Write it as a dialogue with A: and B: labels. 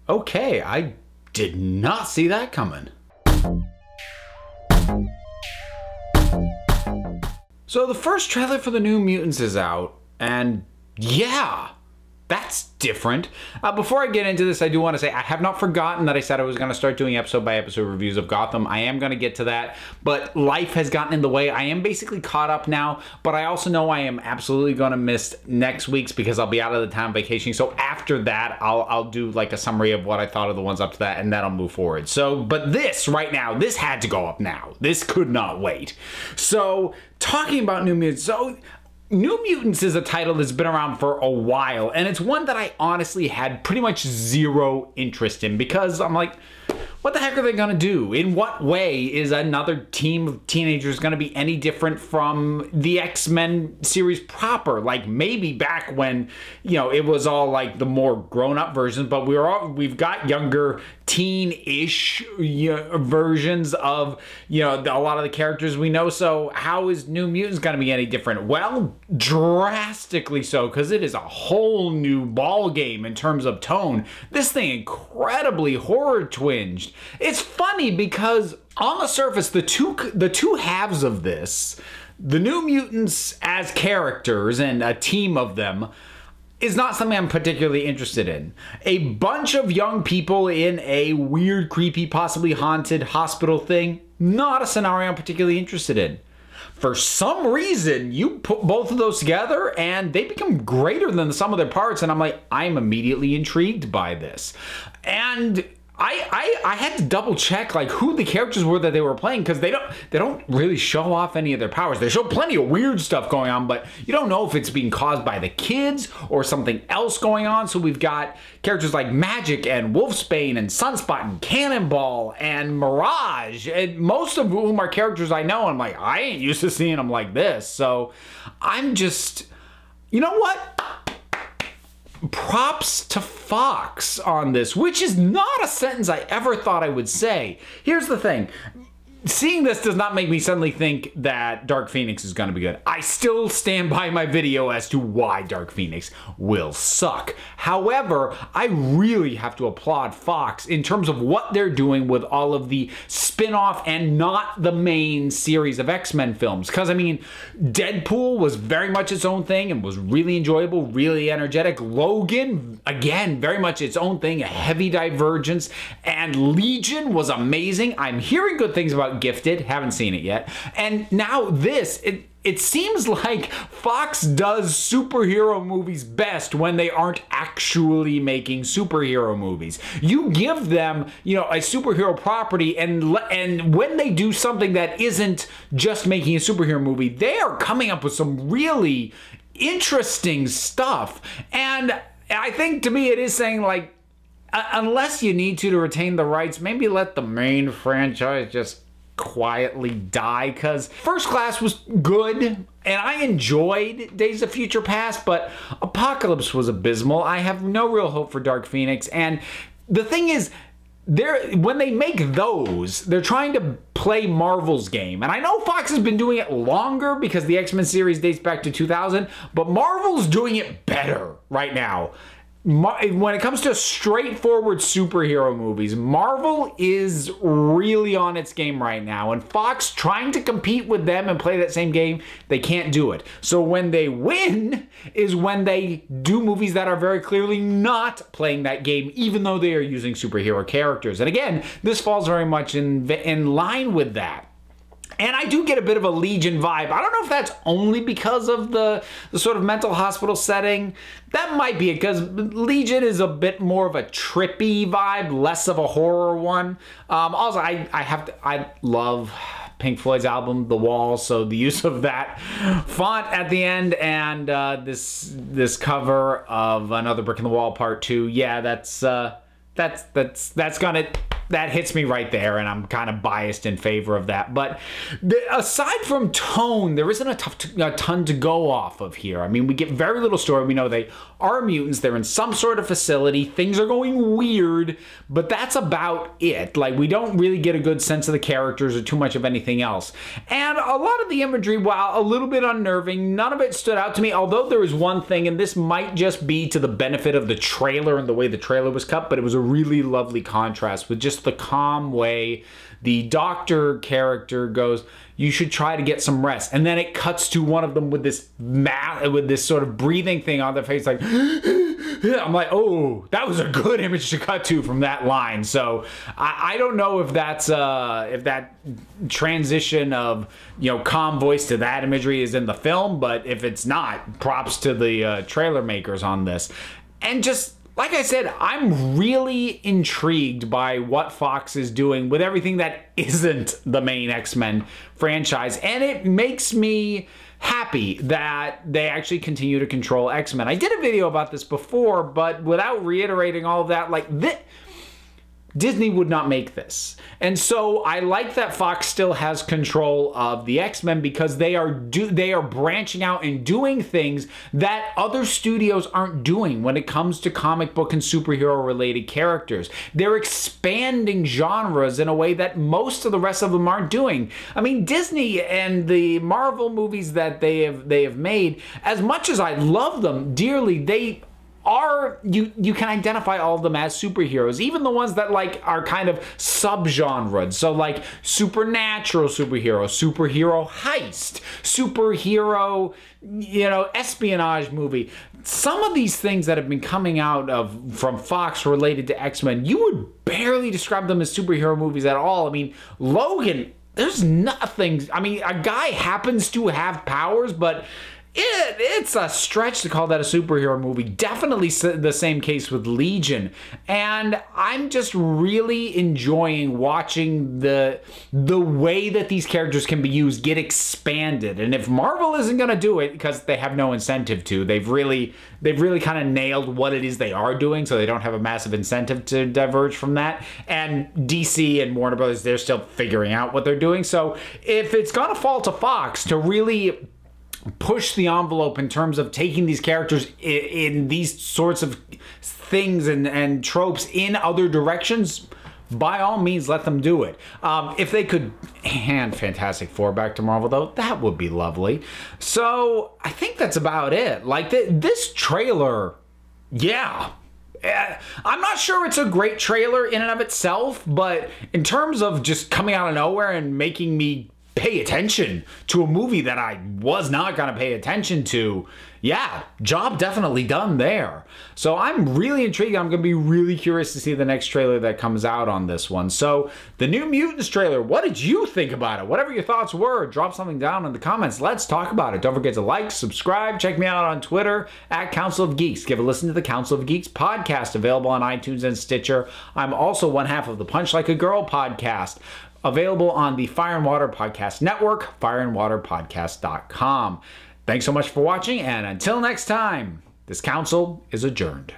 A: Okay, I did not see that coming. So the first trailer for the New Mutants is out, and yeah, that's different. Before I get into this, I do want to say I have not forgotten that I said I was going to start doing episode-by-episode reviews of Gotham. I am going to get to that, but life has gotten in the way. I am basically caught up now, but I also know I am absolutely going to miss next week's because I'll be out of the town vacationing. So after that, I'll do like a summary of what I thought of the ones up to that, and then I'll move forward. So, but this right now, this had to go up now. This could not wait. So, talking about New Mutants, so New Mutants is a title that's been around for a while, and it's one that I honestly had pretty much zero interest in because I'm like, what the heck are they going to do? In what way is another team of teenagers going to be any different from the X-Men series proper? Like maybe back when, you know, it was all like the more grown-up versions, but we've got younger teen-ish versions of, you know, a lot of the characters we know. So how is New Mutants going to be any different? Well, drastically so, because it is a whole new ball game in terms of tone. This thing incredibly horror twinged. It's funny because on the surface, the two halves of this, the New Mutants as characters and a team of them, is not something I'm particularly interested in. A bunch of young people in a weird, creepy, possibly haunted hospital thing, not a scenario I'm particularly interested in. For some reason, you put both of those together and they become greater than the sum of their parts, and I'm like, I'm immediately intrigued by this. And I had to double check like who the characters were that they were playing, because they don't really show off any of their powers. They show plenty of weird stuff going on, but you don't know if it's being caused by the kids or something else going on. So we've got characters like Magic and Wolfsbane and Sunspot and Cannonball and Mirage, and most of whom are characters I know. I'm like, I ain't used to seeing them like this. So I'm just, you know what? Props to Fox on this, which is not a sentence I ever thought I would say. Here's the thing. Seeing this does not make me suddenly think that Dark Phoenix is going to be good. I still stand by my video as to why Dark Phoenix will suck. However, I really have to applaud Fox in terms of what they're doing with all of the spin-off and not the main series of X-Men films. Because, I mean, Deadpool was very much its own thing and was really enjoyable, really energetic. Logan, again, very much its own thing, a heavy divergence. And Legion was amazing. I'm hearing good things about Gifted, haven't seen it yet. And now this, it seems like Fox does superhero movies best when they aren't actually making superhero movies. You give them, you know, a superhero property, and when they do something that isn't just making a superhero movie, they are coming up with some really interesting stuff. And I think to me it is saying like, unless you need to retain the rights, maybe let the main franchise just quietly die, because First Class was good and I enjoyed Days of Future Past, but Apocalypse was abysmal. I have no real hope for Dark Phoenix. And the thing is, when they make those, they're trying to play Marvel's game. And I know Fox has been doing it longer because the X-Men series dates back to 2000, but Marvel's doing it better right now. When it comes to straightforward superhero movies, Marvel is really on its game right now, and Fox trying to compete with them and play that same game, they can't do it. So when they win is when they do movies that are very clearly not playing that game, even though they are using superhero characters. And again, this falls very much in line with that. And I do get a bit of a Legion vibe. I don't know if that's only because of the sort of mental hospital setting. That might be it, because Legion is a bit more of a trippy vibe, less of a horror one. Also, I love Pink Floyd's album, The Wall, so the use of that font at the end and this cover of Another Brick in the Wall Part 2, yeah, that's gonna that hits me right there, and I'm kind of biased in favor of that. But aside from tone, there isn't a ton to go off of here. I mean, we get very little story. We know they are mutants. They're in some sort of facility. Things are going weird, but that's about it. Like, we don't really get a good sense of the characters or too much of anything else. And a lot of the imagery, while a little bit unnerving, none of it stood out to me, although there was one thing, and this might just be to the benefit of the trailer and the way the trailer was cut, but it was a really lovely contrast with just the calm way the Doctor character goes, you should try to get some rest. And then it cuts to one of them with this sort of breathing thing on their face, like, I'm like, oh, that was a good image to cut to from that line. So I don't know if that's if that transition of, you know, calm voice to that imagery is in the film, but if it's not, props to the trailer makers on this. And just like I said, I'm really intrigued by what Fox is doing with everything that isn't the main X-Men franchise, and it makes me happy that they actually continue to control X-Men. I did a video about this before, but without reiterating all of that, like, Disney would not make this. And so I like that Fox still has control of the X-Men, because they are branching out and doing things that other studios aren't doing when it comes to comic book and superhero related characters. They're expanding genres in a way that most of the rest of them aren't doing. I mean, Disney and the Marvel movies that they have made, as much as I love them dearly, they are, you can identify all of them as superheroes, even the ones that like are kind of subgenres. So like supernatural superhero, superhero heist, superhero, you know, espionage movie. Some of these things that have been coming out from Fox related to X-Men, you would barely describe them as superhero movies at all. I mean, Logan, there's nothing. I mean, a guy happens to have powers, but it's a stretch to call that a superhero movie. Definitely the same case with Legion. And I'm just really enjoying watching the way that these characters can be used get expanded. And if Marvel isn't going to do it, because they have no incentive to, they've really kind of nailed what it is they are doing, so they don't have a massive incentive to diverge from that. And DC and Warner Brothers, they're still figuring out what they're doing. So if it's going to fall to Fox to really push the envelope in terms of taking these characters in these sorts of things and tropes in other directions, by all means, let them do it. If they could hand Fantastic Four back to Marvel, though, that would be lovely. So I think that's about it. Like, this trailer, yeah. I'm not sure it's a great trailer in and of itself, but in terms of just coming out of nowhere and making me pay attention to a movie that I was not going to pay attention to, yeah, job definitely done there. So I'm really intrigued. I'm going to be really curious to see the next trailer that comes out on this one. So the New Mutants trailer, what did you think about it? Whatever your thoughts were, drop something down in the comments. Let's talk about it. Don't forget to like, subscribe, check me out on Twitter at Council of Geeks. Give a listen to the Council of Geeks podcast, available on iTunes and Stitcher. I'm also one half of the Punch Like a Girl podcast, available on the Fire and Water Podcast Network, fireandwaterpodcast.com. Thanks so much for watching, and until next time, this council is adjourned.